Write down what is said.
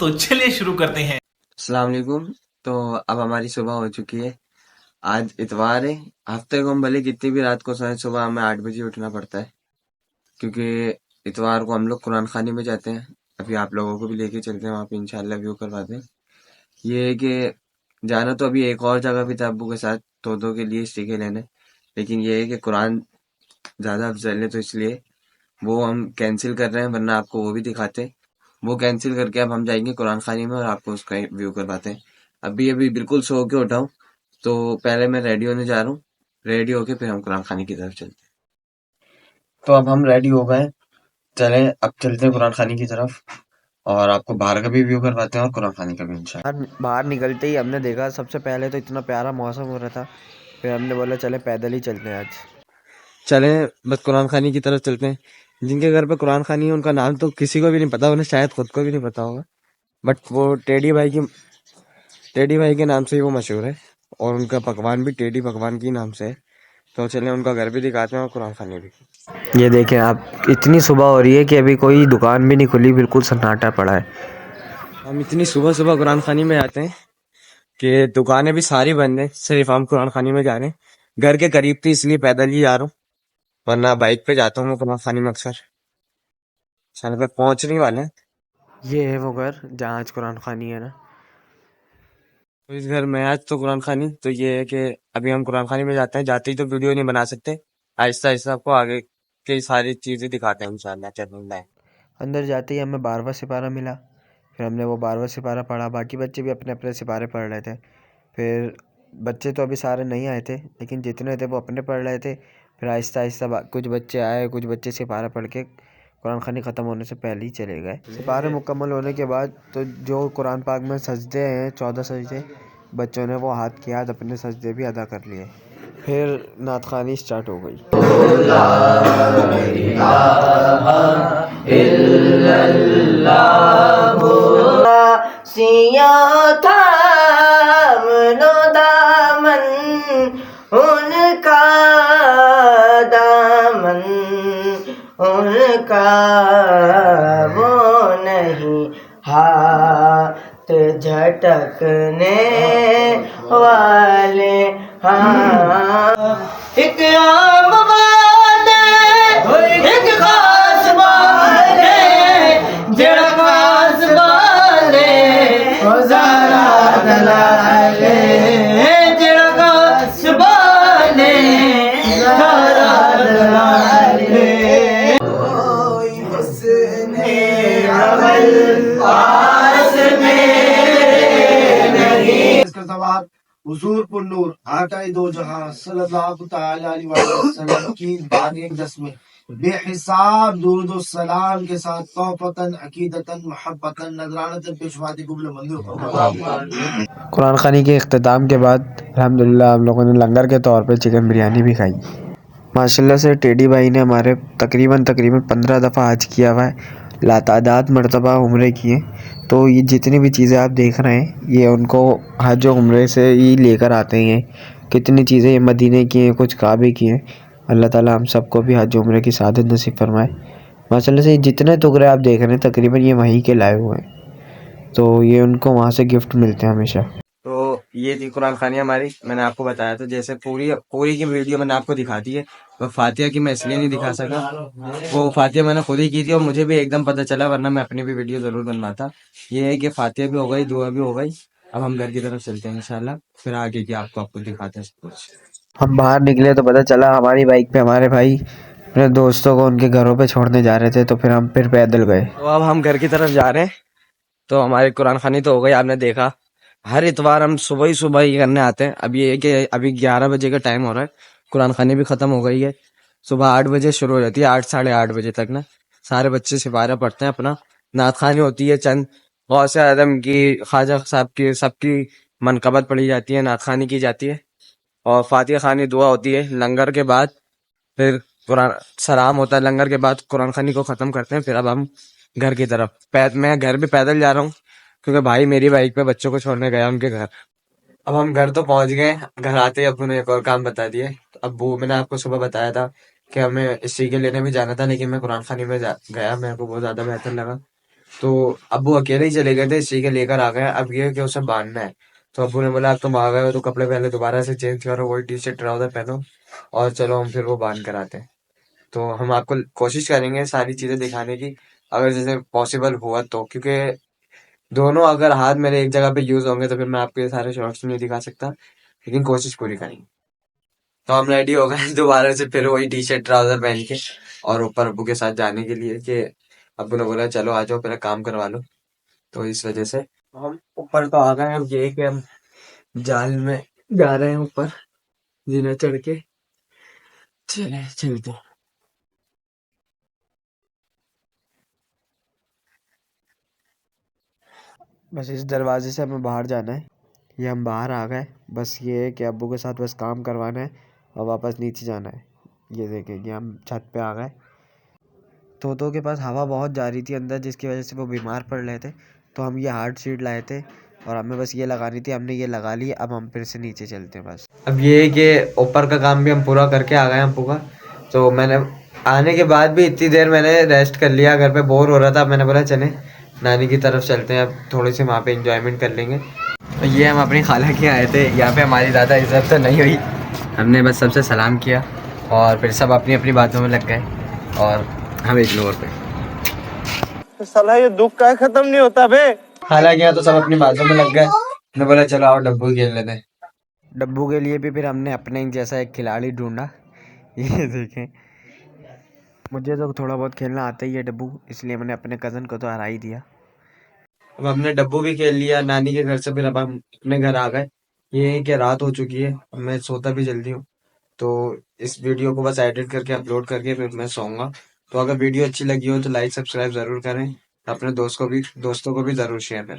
तो चलिए शुरू करते हैं। अस्सलाम वालेकुम। तो अब हमारी सुबह हो चुकी है। आज इतवार है। हफ्ते को हम भले कितनी भी रात को सोए, सुबह हमें 8 बजे उठना पड़ता है, क्योंकि इतवार को हम लोग कुरान खानी में जाते हैं। अभी आप लोगों को भी लेके चलते हैं, वहाँ पे इंशाल्लाह व्यू करवाते हैं। ये है कि जाना तो अभी एक और जगह भी था अब्बू के साथ, तोतों के लिए सीखे लेने, लेकिन ये है कि कुरान ज़्यादा अफजल है, तो इसलिए वो हम कैंसिल कर रहे हैं, वरना आपको वो भी दिखाते। वो कैंसिल करके अब हम जाएंगे कुरान खानी में और आपको उसका व्यू करवाते हैं। अभी अभी बिल्कुल सो के उठा हूँ, तो पहले मैं रेडी होने जा रहा हूँ। रेडी होके फिर हम कुरान खानी की तरफ चलते हैं। तो अब हम रेडी हो गए, चले अब चलते हैं कुरान खानी की तरफ, और आपको बाहर का भी व्यू करवाते हैं और कुरान खानी का भी इंशाल्लाह। बाहर बाहर निकलते ही हमने देखा, सबसे पहले तो इतना प्यारा मौसम हो रहा था। फिर हमने बोला चले पैदल ही चलते हैं आज। चले बस कुरान खानी की तरफ चलते हैं। जिनके घर पे कुरान खानी है उनका नाम तो किसी को भी नहीं पता, उन्हें शायद खुद को भी नहीं पता होगा, बट वो टेडी भाई के नाम से ही वो मशहूर है, और उनका पकवान भी टेडी पकवान के नाम से है। तो चलें उनका घर भी दिखाते हैं और कुरान खानी भी। ये देखें आप, इतनी सुबह हो रही है कि अभी कोई दुकान भी नहीं खुली, बिल्कुल सन्नाटा पड़ा है। हम इतनी सुबह सुबह कुरान खानी में आते हैं कि दुकानें भी सारी बंद हैं, सिर्फ हम कुरान खानी में जा रहे हैं। घर के करीब थी इसलिए पैदल ही जा रहा हूँ, वरना बाइक पे जाता हूँ मैं कुरान खानी में अक्सर। चल पे पहुंचने ही वाले हैं। ये है वो घर जहाँ आज कुरान खानी है ना। तो इस घर में आज तो कुरान खानी, तो ये है कि अभी हम कुरान खानी में जाते हैं, जाते ही तो वीडियो नहीं बना सकते, आहिस्ता आहिस्ता आपको आगे की सारी चीजें दिखाते हैं इंशाल्लाह। चल अंदर जाते ही हमें 12वां सिपारा मिला। फिर हमने वो 12वां सिपारा पढ़ा, बाकी बच्चे भी अपने अपने सिपारे पढ़ रहे थे। फिर बच्चे तो अभी सारे नहीं आए थे, लेकिन जितने थे वो अपने पढ़ रहे थे। फिर आहिस्ता आहिस्ता कुछ बच्चे आए, कुछ बच्चे सिपारा पढ़ के कुरान खानी ख़त्म होने से पहले ही चले गए। सिपारे मुकम्मल होने के बाद तो जो कुरान पाक में सजदे हैं, 14 सजदे, बच्चों ने वो हाथ के हाथ अपने सजदे भी अदा कर लिए। फिर नात खानी स्टार्ट हो गई। सिया थामनो दामन उनका, दामन उनका वो नहीं हाथ झटकने वाले। हाँ, एक आम बात है, एक खास बात है, जरा खास बात है, ओ जरा दलाले, जरा खास बात है, जरा दलाले। कोई हुस्ने अमल पास में नहीं। इसका सवाल हुजूर पुन्नूर आकाए दो जहां सल्लल्लाहु तआला अलैहि वसल्लम की बारह दसवीं बेहिसाब दुरूद और सलाम के साथ तौफतन अकीदतन मोहब्बतन नजरानतन पेशवाती कुबल मंजूर फरमाइए। कुरान खानी के इख्तिताम के बाद अल्हम्दुलिल्लाह हम लोगों ने लंगर के तौर पे चिकन बिरयानी भी खाई। माशाल्लाह से टेडी भाई ने हमारे तकरीबन 15 दफ़ा हज किया हुआ है, लातादाद मरतबा उम्रे किए। तो ये जितनी भी चीज़ें आप देख रहे हैं, ये उनको हज और उम्रे से ही लेकर आते हैं। कितनी चीज़ें ये मदीने की हैं, कुछ काबे की हैं। अल्लाह ताला हम सबको भी हज उम्रे की सादत नसीब फरमाए। माशाल्लाह से जितने टुकड़े आप देख रहे हैं तकरीबन ये वहीं के लाए हुए हैं, तो ये उनको वहाँ से गिफ्ट मिलते हैं हमेशा। तो ये थी कुरान खानी हमारी, मैंने आपको बताया था, जैसे पूरी पूरी की वीडियो मैंने आपको दिखा दी है। वो फातिहा की मैं इसलिए नहीं दिखा सका, वो फातिहा मैंने खुद ही की थी और मुझे भी एकदम पता चला, वरना मैं अपनी भी वीडियो जरूर बनवाता। ये है कि फातिहा भी हो गई, दुआ भी हो गई। अब हम घर की तरफ चलते हैं इंशाल्लाह, फिर आगे की आपको दिखाते हैं सब कुछ। हम बाहर निकले तो पता चला हमारी बाइक पे हमारे भाई अपने दोस्तों को उनके घरों पे छोड़ने जा रहे थे, तो फिर हम पैदल गए। तो अब हम घर की तरफ जा रहे हैं। तो हमारी कुरान खानी तो हो गई, आपने देखा। हर इतवार हम सुबह ही करने आते हैं। अब ये है कि अभी 11 बजे का टाइम हो रहा है, कुरान खानी भी खत्म हो गई है। सुबह 8 बजे शुरू हो जाती है, 8 साढ़े 8 बजे तक ना सारे बच्चे सिपारा पढ़ते हैं अपना। नात खानी होती है, चंद गौसे आदम की, ख्वाजा साहब की, सबकी मनकबत पढ़ी जाती है, नात खानी की जाती है, और फातिहा खानी दुआ होती है। लंगर के बाद फिर कुरान सलाम होता है, लंगर के बाद कुरान खानी को खत्म करते हैं। फिर अब हम घर की तरफ मैं घर भी पैदल जा रहा हूँ, क्योंकि भाई मेरी बाइक पे बच्चों को छोड़ने गया उनके घर। अब हम घर तो पहुंच गए। घर आते ही अब्बू ने एक और काम बता दिया। तो अब्बू, मैंने आपको सुबह बताया था कि हमें स्टीकर लेने भी जाना था, लेकिन मैं कुरान खानी में गया, मेरे को बहुत ज्यादा बेहतर लगा। तो अब्बू अकेले ही चले गए थे, इसी के लेकर आ गए। अब ये है कि उसे बांधना है। तो अब्बू ने बोला अब तुम आ गए हो तो कपड़े पहले दोबारा से चेंज करो, वही टी शर्ट ट्राउजर पहनो और चलो हम फिर वो बांध कर आते हैं। तो हम आपको कोशिश करेंगे सारी चीजें दिखाने की, अगर जैसे पॉसिबल हुआ तो, क्योंकि दोनों अगर हाथ मेरे एक जगह पे यूज होंगे तो फिर मैं आपको ये सारे शॉर्ट्स नहीं दिखा सकता, लेकिन कोशिश पूरी करेंगे। तो हम रेडी हो गए दोबारा से फिर वही टी शर्ट ट्राउजर पहन के, और ऊपर अब्बू के साथ जाने के लिए कि अब्बू ने बोला चलो आ जाओ पहले काम करवा लो। तो इस वजह से हम ऊपर तो आ गए। अब ये है कि हम जाल में जा रहे हैं ऊपर, जीना चढ़ के चले चलते हैं। बस इस दरवाजे से हमें बाहर जाना है। ये हम बाहर आ गए। बस ये है कि अब्बू के साथ बस काम करवाना है और वापस नीचे जाना है। ये देखें कि हम छत पे आ गए। तोतों के पास हवा बहुत जा रही थी अंदर, जिसकी वजह से वो बीमार पड़ रहे थे। तो हम ये हार्ड शीट लाए थे और हमें बस ये लगानी थी, हमने ये लगा ली। अब हम फिर से नीचे चलते हैं बस। अब ये है कि ऊपर का काम भी हम पूरा करके आ गए हैं अब्बू का। तो मैंने आने के बाद भी इतनी देर मैंने रेस्ट कर लिया, घर पे बोर हो रहा था। मैंने बोला चले नानी की तरफ चलते हैं, अब थोड़ी सी वहाँ पे इंजॉयमेंट कर लेंगे। तो ये हम अपनी खाला के आए थे, यहाँ पे हमारी ज़्यादा इज्जत तो नहीं हुई। हमने बस सबसे सलाम किया और फिर सब अपनी अपनी बातों में लग गए और हम एक फ्लोर पे। साला ये दुख का खत्म नहीं होता बे। खाला गया तो सब अपनी बातों में लग गए। मैंने बोला चलो आओ डब्बू खेल लेते हैं। डब्बू के लिए भी फिर हमने अपने ही जैसा एक खिलाड़ी ढूंढा। ये देखें, मुझे तो थोड़ा बहुत खेलना आता ही है डब्बू, इसलिए मैंने अपने कज़न को तो हरा ही दिया। अब हमने डब्बू भी खेल लिया नानी के घर से, फिर अब हम अपने घर आ गए। ये है कि रात हो चुकी है, अब मैं सोता भी जल्दी हूँ। तो इस वीडियो को बस एडिट करके अपलोड करके फिर मैं सोऊंगा। तो अगर वीडियो अच्छी लगी हो तो लाइक सब्सक्राइब जरूर करें, अपने दोस्तों को भी जरूर शेयर करें।